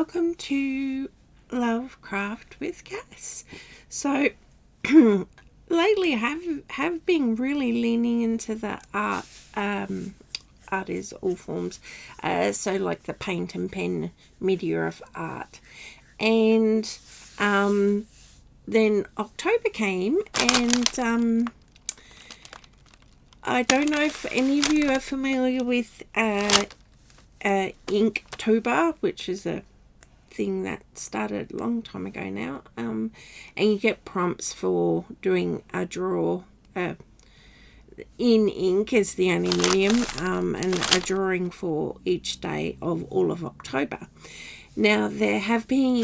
welcome to Lovecraft with Cass. So lately I have been really leaning into the art. Art is all forms, so like the paint and pen media of art. And then October came, and I don't know if any of you are familiar with Inktober, which is a thing that started a long time ago now, and you get prompts for doing a draw in ink is the only medium, and a drawing for each day of all of October. Now there have been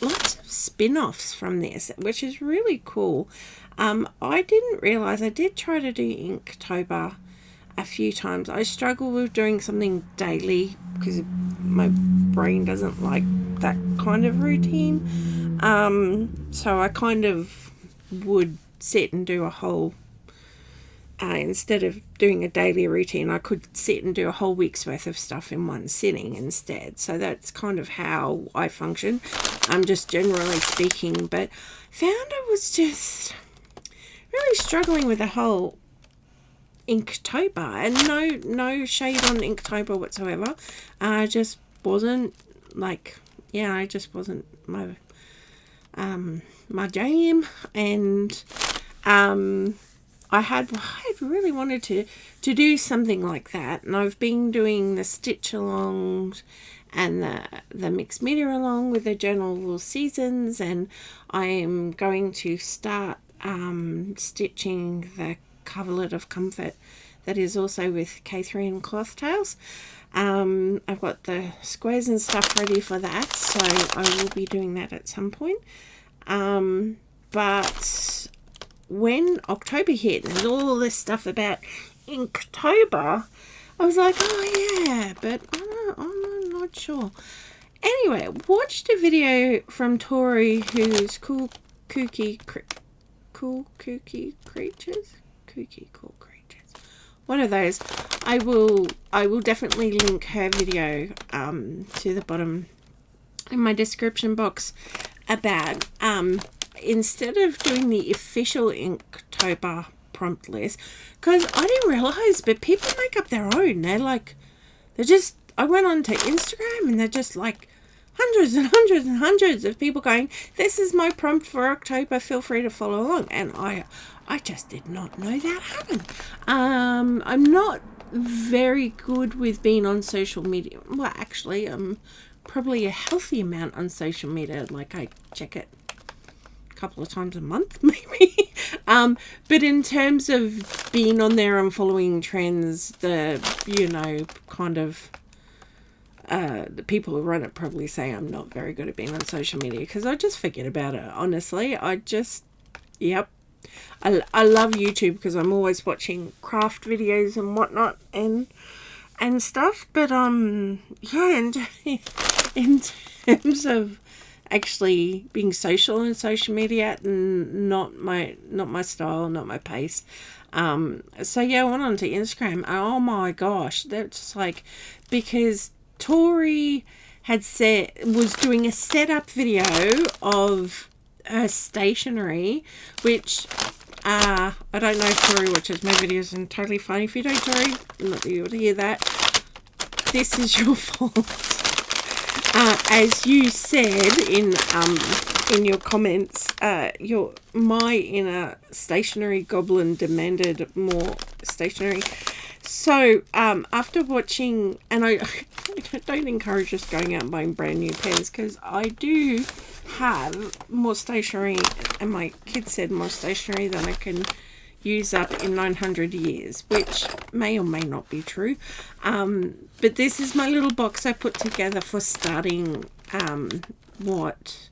lots of spin-offs from this, which is really cool. I didn't realise I did try to do Inktober a few times. I struggle with doing something daily because my brain doesn't like that kind of routine. So I kind of would sit and do a whole, instead of doing a daily routine, I could sit and do a whole week's worth of stuff in one sitting instead. So that's kind of how I function. I'm just generally speaking, but found I was just really struggling with the whole Inktober, and no shade on Inktober whatsoever. I just wasn't I just wasn't my jam, and I had really wanted to do something like that, and I've been doing the stitch alongs and the mixed media along with the journal seasons, and I am going to start stitching the coverlet of comfort that is also with K3 and Cloth Tales. I've got the squares and stuff ready for that, so I will be doing that at some point. But when October hit and there's all this stuff about Inktober, I was like, oh yeah, but I'm not sure. Anyway, watched a video from Tori, who's cool kooky creatures. One of those. I will definitely link her video to the bottom in my description box about instead of doing the official Inktober prompt list, because I didn't realise, but people make up their own. I went onto Instagram and they're just like hundreds and hundreds and hundreds of people going, this is my prompt for October, feel free to follow along. And I just did not know that happened. I'm not very good with being on social media. Well, actually, I'm probably a healthy amount on social media. Like, I check it a couple of times a month, maybe. But in terms of being on there and following trends, the people who run it probably say I'm not very good at being on social media because I just forget about it, honestly. I love YouTube because I'm always watching craft videos and whatnot and stuff, but in terms of actually being social on social media, not my style, not my pace. So yeah, I went on to Instagram. Oh my gosh, that's like, because Tori was doing a setup video of her stationery, which I don't know if Tori watches my videos, and totally fine if you don't, Tori. Not that you would hear that. This is your fault. As you said in your comments, my inner stationery goblin demanded more stationery. So, after watching, and I don't encourage just going out and buying brand new pens, because I do have more stationery, and my kids said more stationery than I can use up in 900 years, which may or may not be true. But this is my little box I put together for starting what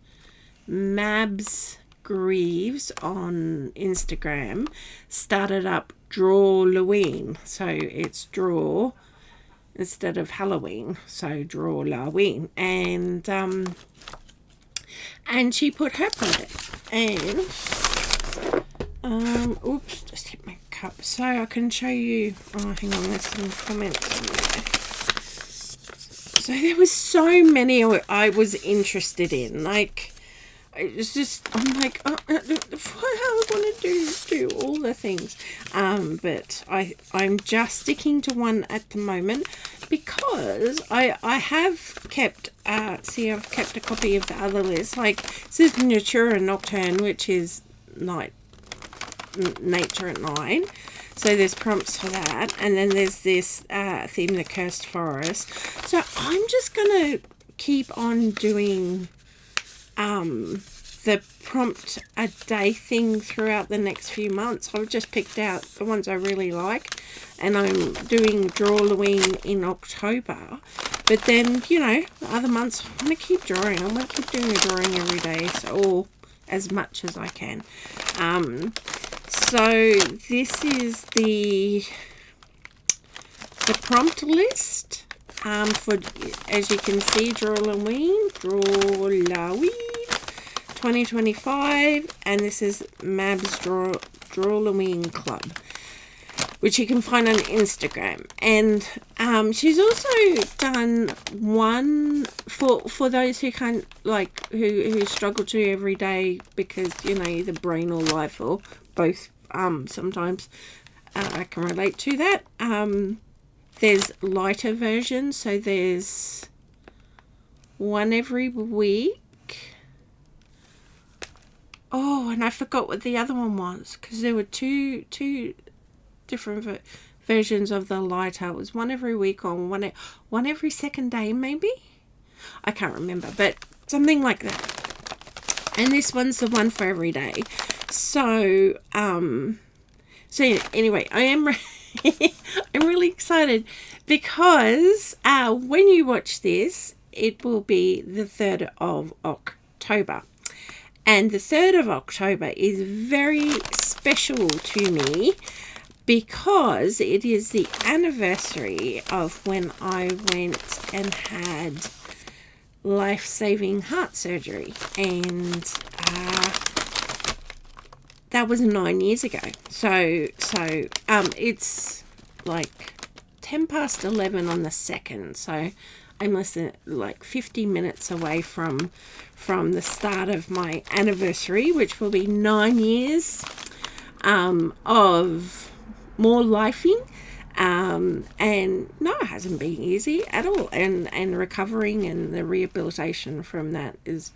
Mabs Greaves on Instagram started up drawlloween. So it's draw instead of Halloween, so drawlloween, and she put her on it, and oops, just hit my cup. So I can show you. Oh, hang on, there's some comments on there. So there was so many I was interested in. Like, it's just, I'm like, oh, I want to do all the things. But I'm just sticking to one at the moment because I have kept, I've kept a copy of the other list. Like, this is Natura Nocturne, which is nature at 9. So there's prompts for that. And then there's this theme, the Cursed Forest. So I'm just going to keep on doing the prompt a day thing throughout the next few months. I've just picked out the ones I really like. And I'm doing Drawlloween in October. But then, you know, the other months, I'm going to keep drawing. I'm going to keep doing a drawing every day. Or as much as I can. So this is the prompt list for, as you can see, Drawlloween 2025, and this is Mab's Drawlloween Club, which you can find on Instagram. And she's also done one for those who can't, like, who struggle to every day because, you know, either brain or life or both. Sometimes I can relate to that. There's lighter versions, so there's one every week. Oh, and I forgot what the other one was because there were two different versions of the lighter. It was one every week or one every second day, maybe. I can't remember, but something like that. And this one's the one for every day. So, anyway, I am I'm really excited because when you watch this, it will be the 3rd of October. And the 3rd of October is very special to me because it is the anniversary of when I went and had life-saving heart surgery. And that was 9 years ago. So it's like 11 on the 2nd. So I'm less than like 50 minutes away from the start of my anniversary, which will be 9 years of more lifing. And no, it hasn't been easy at all. And recovering and the rehabilitation from that is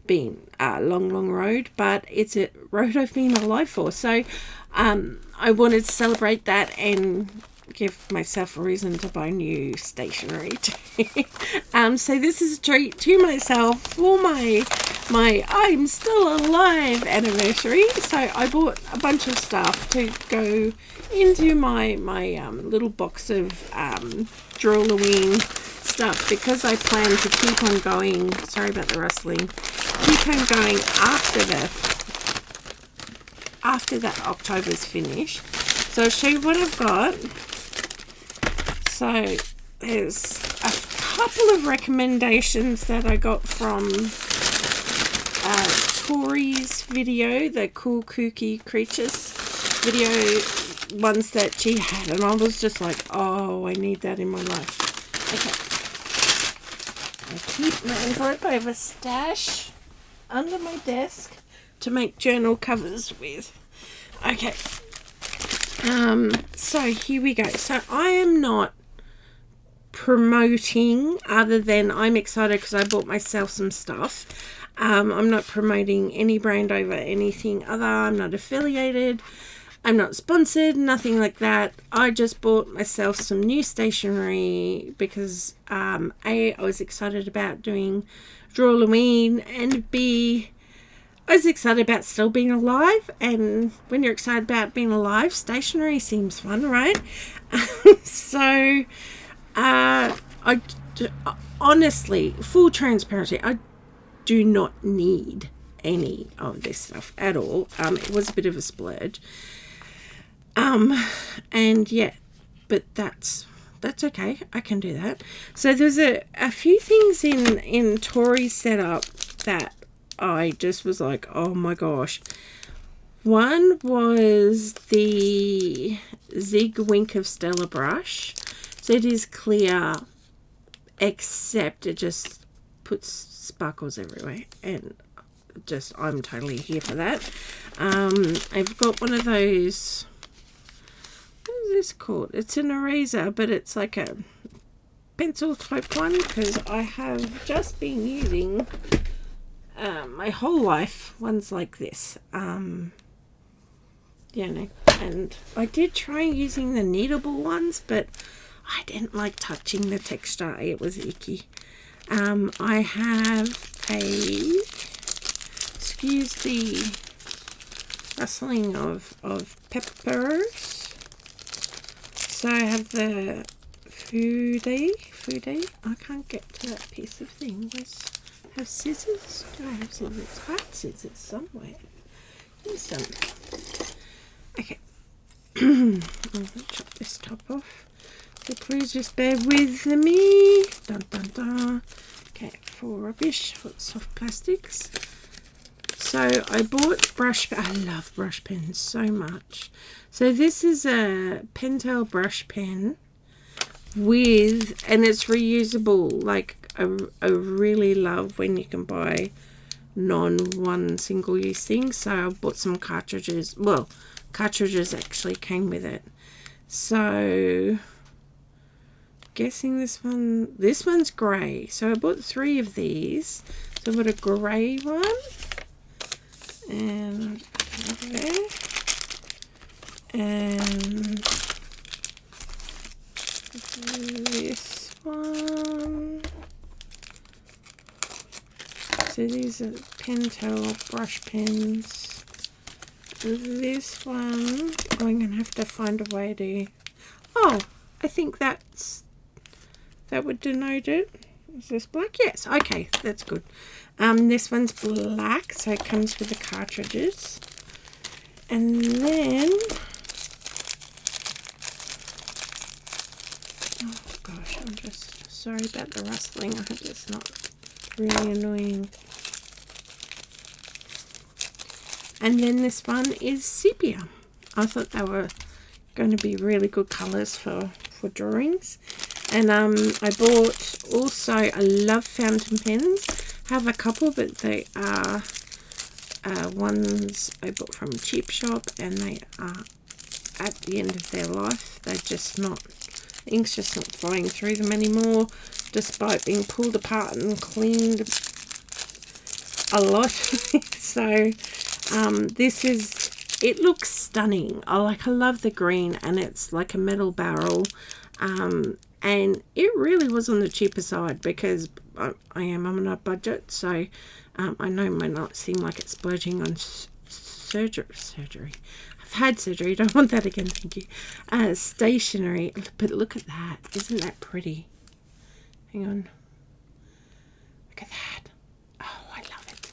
been a long road, but it's a road I've been alive for. So I wanted to celebrate that and give myself a reason to buy new stationery too. So this is a treat to myself for my I'm still alive anniversary. So I bought a bunch of stuff to go into my little box of Drawlloween stuff because I plan to keep on going. Sorry about the rustling. Keep on going after that October's finished. So I'll show you what I've got. So there's a couple of recommendations that I got from Tori's video, the Cool Kooky Creatures video, ones that she had, and I was just like, oh, I need that in my life. Okay. I keep my envelope. I have a stash under my desk to make journal covers with. Okay. So here we go. So I am not promoting, other than I'm excited because I bought myself some stuff. I'm not promoting any brand over anything other. I'm not affiliated. I'm not sponsored, nothing like that. I just bought myself some new stationery because A, I was excited about doing Drawlloween, and B, I was excited about still being alive. And when you're excited about being alive, stationery seems fun, right? So I honestly, full transparency, I do not need any of this stuff at all. It was a bit of a splurge. And yeah, but that's okay. I can do that. So there's a few things in Tori's setup that I just was like, oh my gosh. One was the Zig Wink of Stella brush. So it is clear except it just puts sparkles everywhere, and just I'm totally here for that. I've got one of those, what is this called? It's an eraser, but it's like a pencil type one, because I have just been using my whole life ones like this. You know, and I did try using the kneadable ones, but I didn't like touching the texture. It was icky. I have a, excuse the rustling of peppers. So I have the foodie. I can't get to that piece of thing. Have scissors? Do I have scissors? I have scissors somewhere. Here's some. Okay. I'm going to chop this top off. So please just bear with me. Dun dun dun. Okay, for rubbish, for soft plastics. So I bought I love brush pens so much. So this is a Pentel brush pen with, and it's reusable. Like I really love when you can buy one single use things. So I bought some cartridges. Well, cartridges actually came with it. So guessing this one's grey. So I bought 3 of these. So I bought a grey one, and there, and this one. So these are Pentel brush pens. This one, I'm going to have to find a way to, oh, I think that would denote it. Is this black? Yes. Okay, that's good. This one's black, so it comes with the cartridges. And then, oh gosh, I'm just sorry about the rustling. I hope it's not really annoying. And then this one is sepia. I thought they were going to be really good colours for drawings. And I bought also, I love fountain pens. Have a couple, but they are ones I bought from a cheap shop, and they are at the end of their life. They're just not, the ink's just not flowing through them anymore, despite being pulled apart and cleaned a lot. So this is, it looks stunning. I love the green, and it's like a metal barrel. And it really was on the cheaper side, because I'm on a budget, so I know it might not seem like it's splurging on surgery. I've had surgery, don't want that again, thank you. Stationery, but look at that. Isn't that pretty? Hang on. Look at that. Oh, I love it.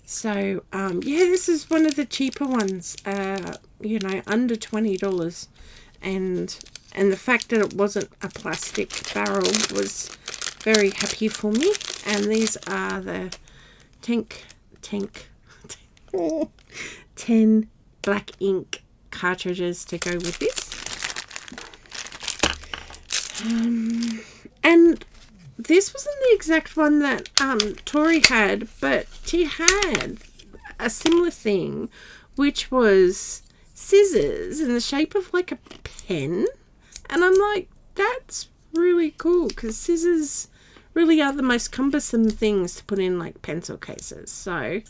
So, yeah, this is one of the cheaper ones, you know, under $20. And the fact that it wasn't a plastic barrel was very happy for me. And these are the 10 black ink cartridges to go with this. And this wasn't the exact one that Tori had, but she had a similar thing, which was scissors in the shape of like a pen. And I'm like, that's really cool, because scissors really are the most cumbersome things to put in like pencil cases. So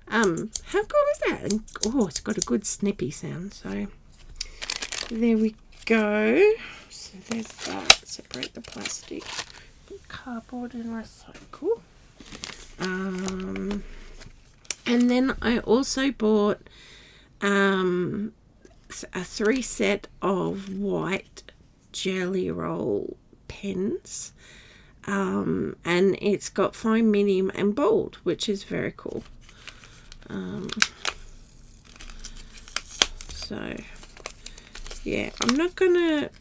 how cool is that? And, oh, it's got a good snippy sound. So there we go. So there's that. Separate the plastic, cardboard, and recycle. And then I also bought a 3 set of white jelly roll pens, and it's got fine, medium, and bold, which is very cool. So yeah, I'm not gonna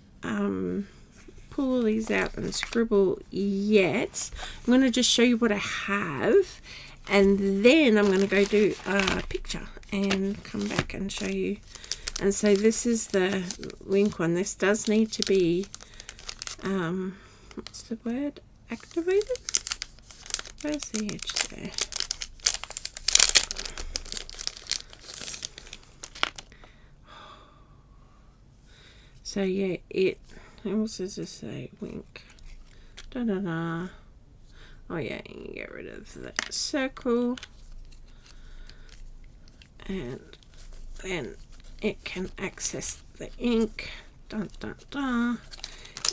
pull all these out and scribble yet. I'm gonna just show you what I have, and then I'm gonna go do a picture and come back and show you. And so this is the link one. This does need to be, what's the word? activated. Where's the edge there? So yeah, what else does it say? Wink. Da-da-da. Oh yeah, you can get rid of that circle. And then it can access the ink. Dun, dun, dun.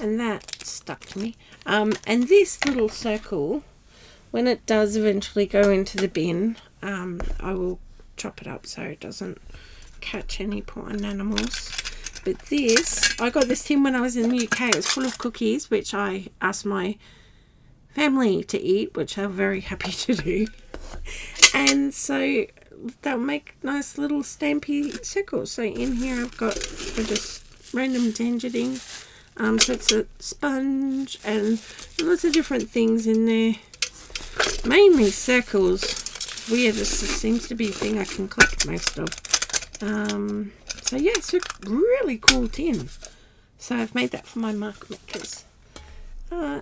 And that stuck to me. And this little circle, when it does eventually go into the bin, I will chop it up so it doesn't catch any poor animals. But this, I got this tin when I was in the UK. It was full of cookies, which I asked my family to eat, which they're very happy to do. And so they'll make nice little stampy circles. So in here I've got just random tangerine. So it's a sponge and lots of different things in there. Mainly circles. Weird, this just seems to be a thing I can collect most of. So yeah, it's a really cool tin. So I've made that for my mark makers. Yeah,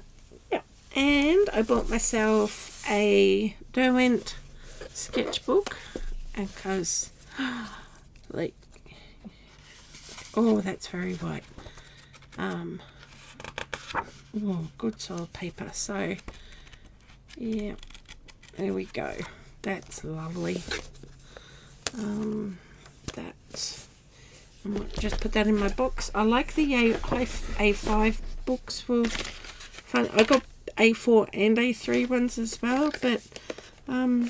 and I bought myself a Derwent sketchbook, and because like, oh, that's very white. Oh, good solid paper. So yeah, there we go. That's lovely. I might just put that in my box. I like the A5 books for fun. I got A4 and A3 ones as well, but yeah,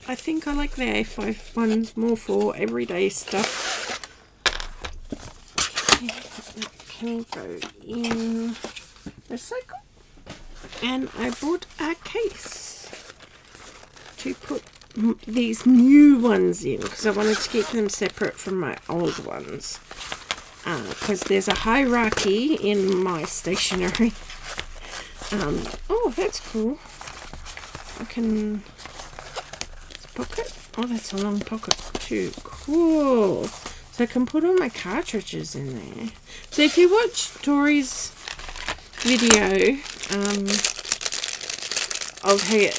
I think I like the A5 ones more for everyday stuff. Yeah, that can go in recycle. And I bought a case to put these new ones in because I wanted to keep them separate from my old ones, because there's a hierarchy in my stationery. Oh, that's cool. I can pocket. Oh, that's a long pocket too. Cool. So I can put all my cartridges in there. So if you watch Tori's video of her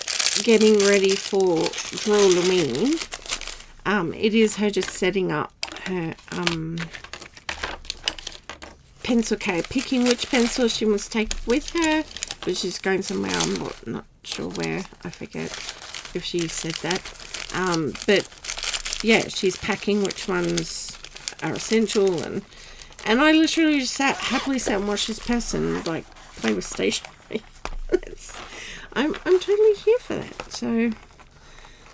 getting ready for drawlloween, it is her just setting up her pencil case, picking which pencil she wants to take with her, but she's going somewhere. I'm not sure where, I forget if she said that, but yeah, she's packing which ones are essential, and I literally just happily sat and watched this person like play with stationery. I'm totally here for that.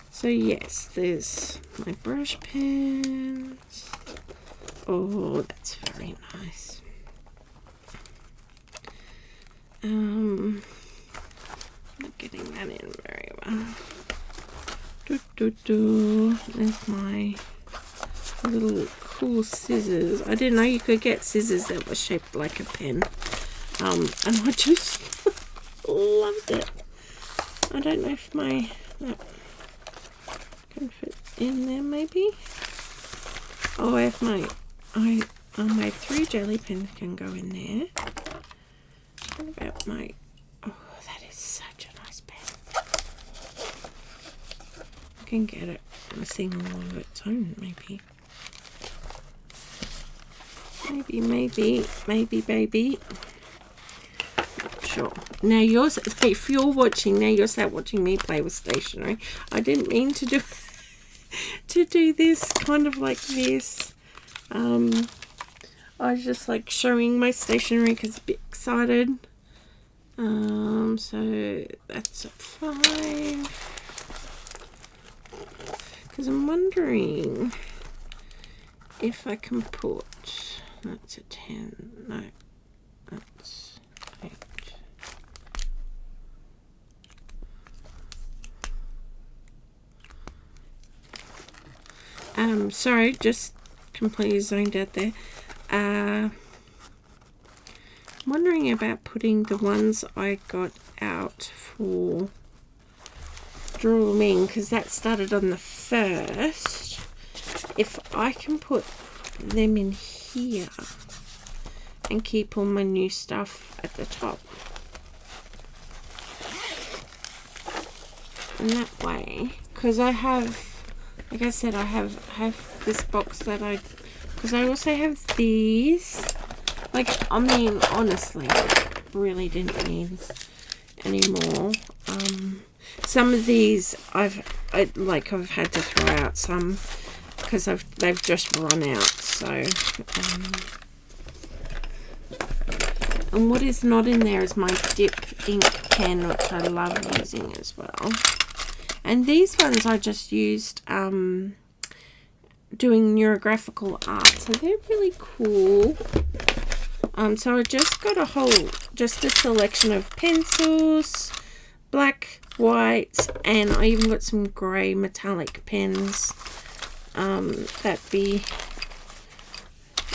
So yes, there's my brush pens. Oh, that's very nice. Not getting that in very well. There's my little cool scissors. I didn't know you could get scissors that were shaped like a pen. And I just loved it. I don't know if that can fit in there maybe. Oh, I have my 3 jelly pens can go in there. What about my, oh, that is such a nice pen. I can get it missing all of its own maybe. Maybe, baby. Sure. Now if you're watching, now you're sat watching me play with stationery. I didn't mean to do this kind of like this. I was just like showing my stationery because I'm a bit excited. So that's a 5. Because I'm wondering if I can put, that's a 10. No, that's 8. Sorry, just completely zoned out there. I'm wondering about putting the ones I got out for drawlloween, because that started on the 1st. If I can put them in here and keep all my new stuff at the top. in that way, because I have, like I said, I have this box that because I also have these. Like, I mean, honestly, really didn't need any more. Some of these I've had to throw out some because they've just run out. So, and what is not in there is my dip ink pen, which I love using as well. And these ones I just used doing neurographical art, so they're really cool. So I just got a selection of pencils, black, white, and I even got some grey metallic pens.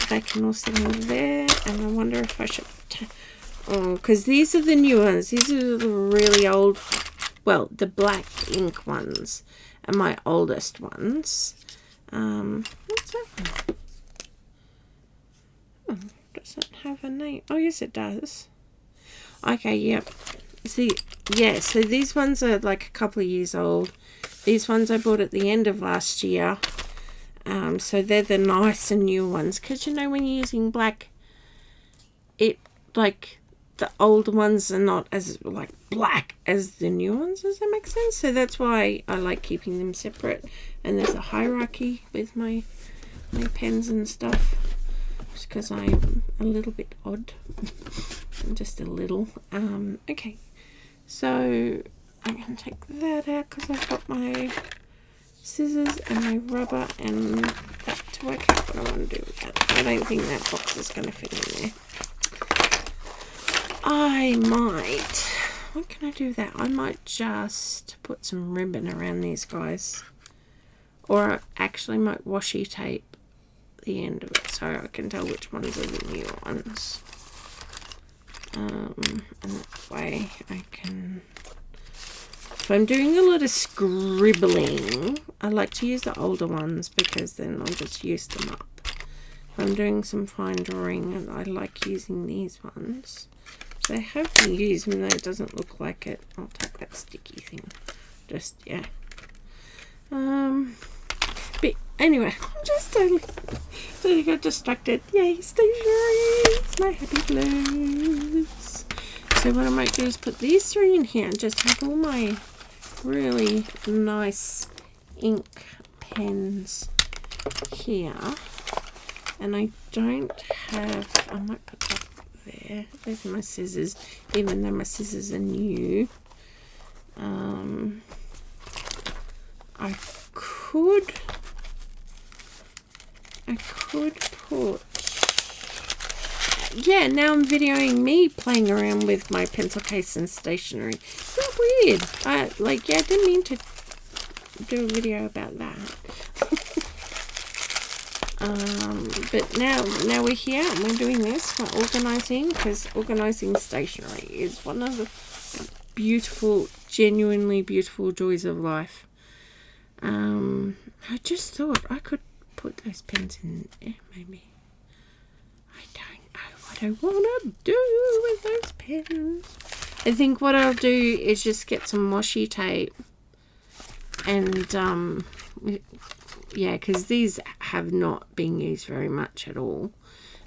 They can also go there, and I wonder if I should, because these are the new ones. These are the really old, well, the black ink ones, and my oldest ones. What's that one? Oh, doesn't have a name. Oh, yes, it does. Okay, yep. See, yeah, so these ones are like a couple of years old. These ones I bought at the end of last year. So they're the nice and new ones. Because, you know, when you're using black, it, like, the older ones are not as, like, black as the new ones. Does that make sense? So that's why I like keeping them separate. And there's a hierarchy with my pens and stuff. Just because I'm a little bit odd. Just a little. Okay. So I'm going to take that out because I've got my scissors and my rubber and that to work out what I want to do with that. I don't think that box is going to fit in there. I might, what can I do with that? I might just put some ribbon around these guys. Or I actually might washi tape the end of it so I can tell which ones are the new ones. And that way I can, if I'm doing a lot of scribbling, I like to use the older ones because then I'll just use them up. If I'm doing some fine drawing, I like using these ones. So I have to use them, though it doesn't look like it. I'll take that sticky thing. Just, yeah. But anyway, I'm just totally got distracted. Yay, stationery! It's my happy place. So what I might do is put these three in here and just have all my really nice ink pens here. And I don't have, I might put that there. There's my scissors, even though my scissors are new. I could put, yeah, now I'm videoing me playing around with my pencil case and stationery. It's not weird. I didn't mean to do a video about that. But now we're here and we're doing this. We're organising, because organising stationery is one of the beautiful, genuinely beautiful joys of life. I just thought I could put those pens in there, maybe. I don't know what I want to do with those pens. I think what I'll do is just get some washi tape and, yeah, because these have not been used very much at all.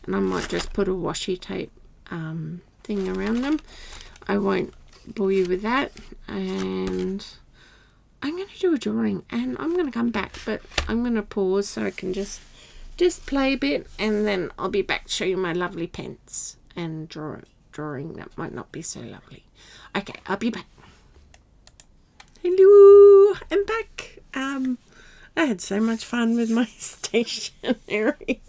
And I might just put a washi tape thing around them. I won't bore you with that. And I'm going to do a drawing and I'm going to come back. But I'm going to pause so I can just play a bit. And then I'll be back to show you my lovely pens and drawing that might not be so lovely. Okay, I'll be back. Hello, I'm back. I had so much fun with my stationery.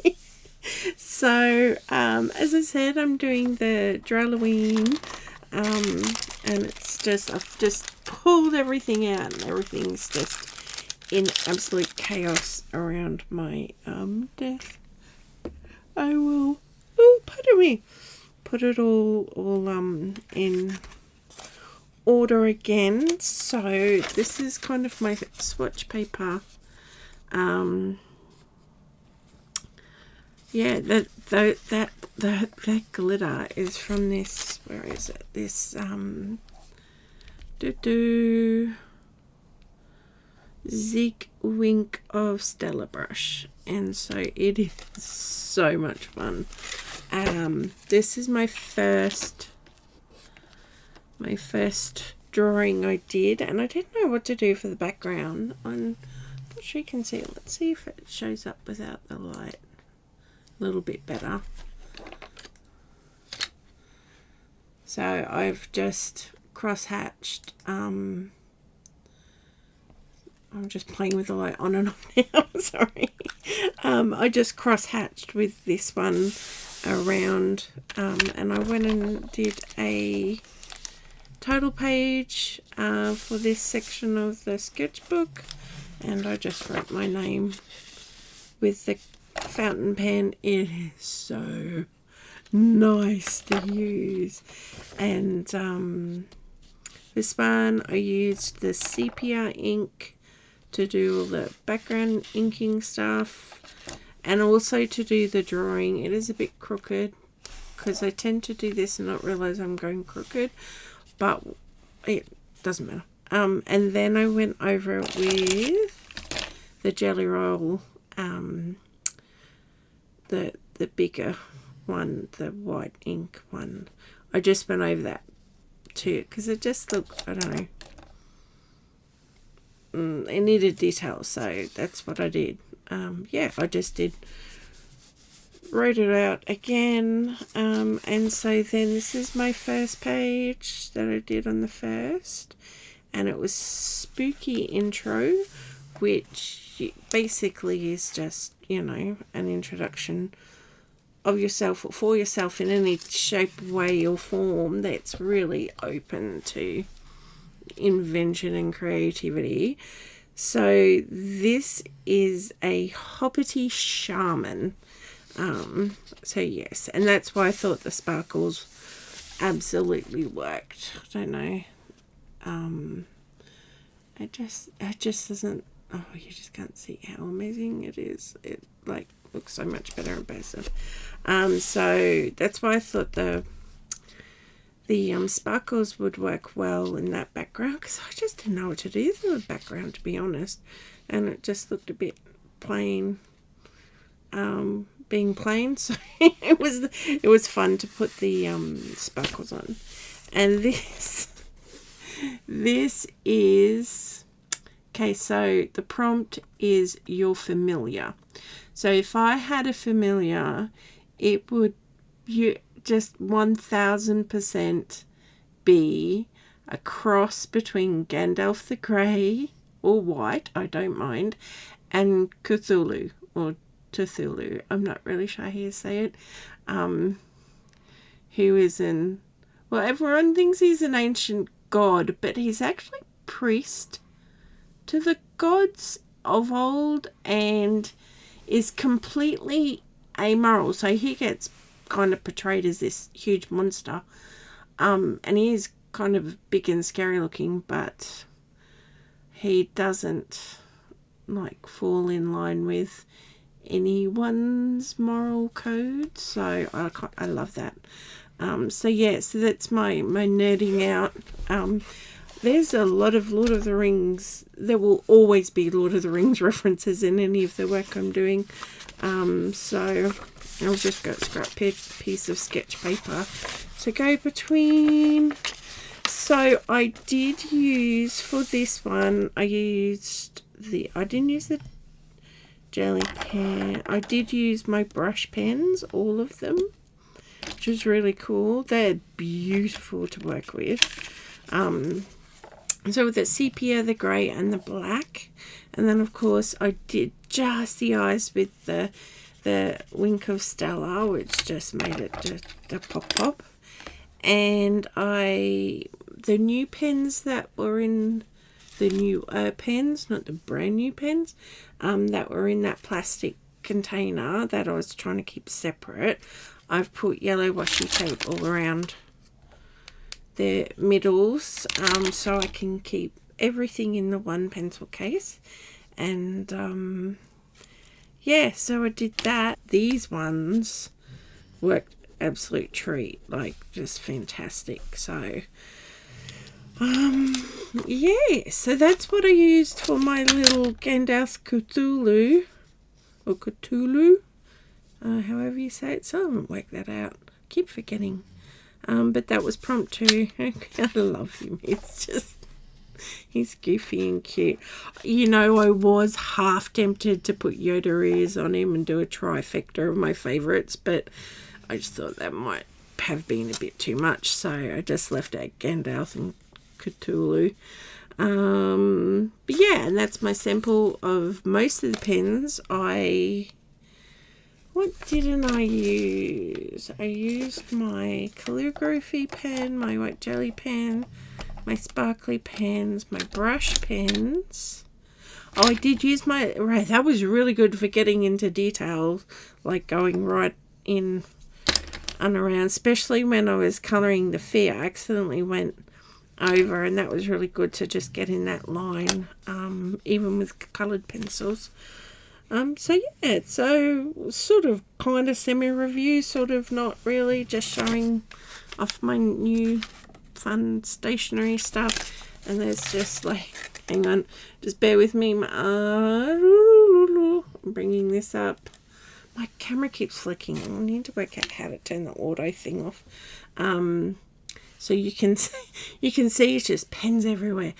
So, as I said, I'm doing the drawlloween, and it's just, I've just pulled everything out, and everything's just in absolute chaos around my desk. I will, pardon me, put it all in order again. So this is kind of my swatch paper. Yeah, that glitter is from this, where is it? This Zig Wink of Stella brush, and so it is so much fun. This is my first drawing I did, and I didn't know what to do for the background. I'm not sure you can see it. Let's see if it shows up without the light a little bit better. So I've just cross-hatched. I'm just playing with the light on and off now. Sorry. I just cross-hatched with this one around, and I went and did a title page for this section of the sketchbook, and I just wrote my name with the fountain pen. It is so nice to use. And this one I used the sepia ink to do all the background inking stuff, and also to do the drawing. It is a bit crooked because I tend to do this and not realize I'm going crooked, but it doesn't matter. And then I went over it with the Jelly Roll, the bigger one, the white ink one. I just went over that too because it just looked, I don't know, it needed detail, so that's what I did. Yeah, I just wrote it out again, and so then this is my first page that I did on the first, and it was Spooky Intro, which basically is just, you know, an introduction of yourself or for yourself in any shape, way or form that's really open to invention and creativity. So this is a Hoppity Shaman. So yes, and that's why I thought the sparkles absolutely worked. I don't know. It just doesn't. Oh, you just can't see how amazing it is. It like looks so much better in person. So that's why I thought the sparkles would work well in that background, because I just didn't know what to do in the background, to be honest, and it just looked a bit plain, being plain. So it was fun to put the sparkles on. And this is okay. So the prompt is "You're familiar." So if I had a familiar, it would just 1000% be a cross between Gandalf the Grey, or white, I don't mind, and Cthulhu, or Cthulhu, I'm not really sure how you say it, who is well, everyone thinks he's an ancient god, but he's actually priest to the gods of old and is completely amoral. So he gets kind of portrayed as this huge monster, and he is kind of big and scary looking, but he doesn't like fall in line with anyone's moral code. So I love that. So yeah, so that's my nerding out. There's a lot of Lord of the Rings. There will always be Lord of the Rings references in any of the work I'm doing. So I'll just got a scrap piece of sketch paper to go between. So I did use, for this one, I didn't use the jelly pen. I did use my brush pens, all of them, which was really cool. They're beautiful to work with. So with the sepia, the grey and the black, and then of course I did just the eyes with the Wink of Stella, which just made it just a pop. And the new pens that were in the newer pens, not the brand new pens, that were in that plastic container that I was trying to keep separate, I've put yellow washi tape all around the middles, so I can keep everything in the one pencil case. And yeah, so I did that. These ones worked absolute treat, like just fantastic. So Yeah, so that's what I used for my little Gandalf Cthulhu, or Cthulhu, however you say it. So I haven't worked that out. Keep forgetting. But that was prompt 2. I love him. He's goofy and cute. You know, I was half tempted to put Yoda ears on him and do a trifecta of my favourites, but I just thought that might have been a bit too much, so I just left out Gandalf and Cthulhu. But yeah, and that's my sample of most of the pens. What didn't I use? I used my calligraphy pen, my white jelly pen, my sparkly pens, my brush pens. Oh, I did use my... Right, that was really good for getting into detail, like going right in and around, especially when I was colouring the fear. I accidentally went over, and that was really good to just get in that line, even with coloured pencils. So yeah, so sort of kind of semi-review, sort of not really, just showing off my new fun stationery stuff. And there's just like, hang on, just bear with me. I'm bringing this up. My camera keeps flicking. I need to work out how to turn the auto thing off. So you can see it's just pens everywhere.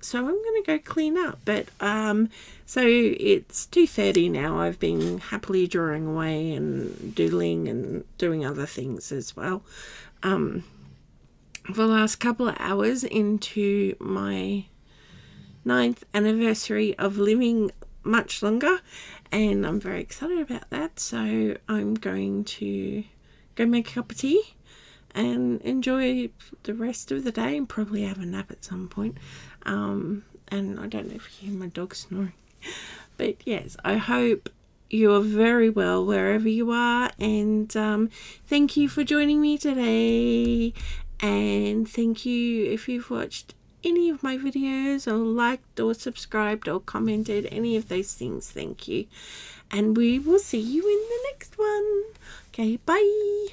So I'm going to go clean up. But so it's 2:30 now. I've been happily drawing away and doodling and doing other things as well. For the last couple of hours into my 9th anniversary of living much longer, and I'm very excited about that. So I'm going to go make a cup of tea and enjoy the rest of the day, and probably have a nap at some point. And I don't know if you hear my dog snoring, but yes, I hope you are very well wherever you are, and thank you for joining me today, and thank you if you've watched any of my videos or liked or subscribed or commented, any of those things. Thank you, and we will see you in the next one. Okay, bye.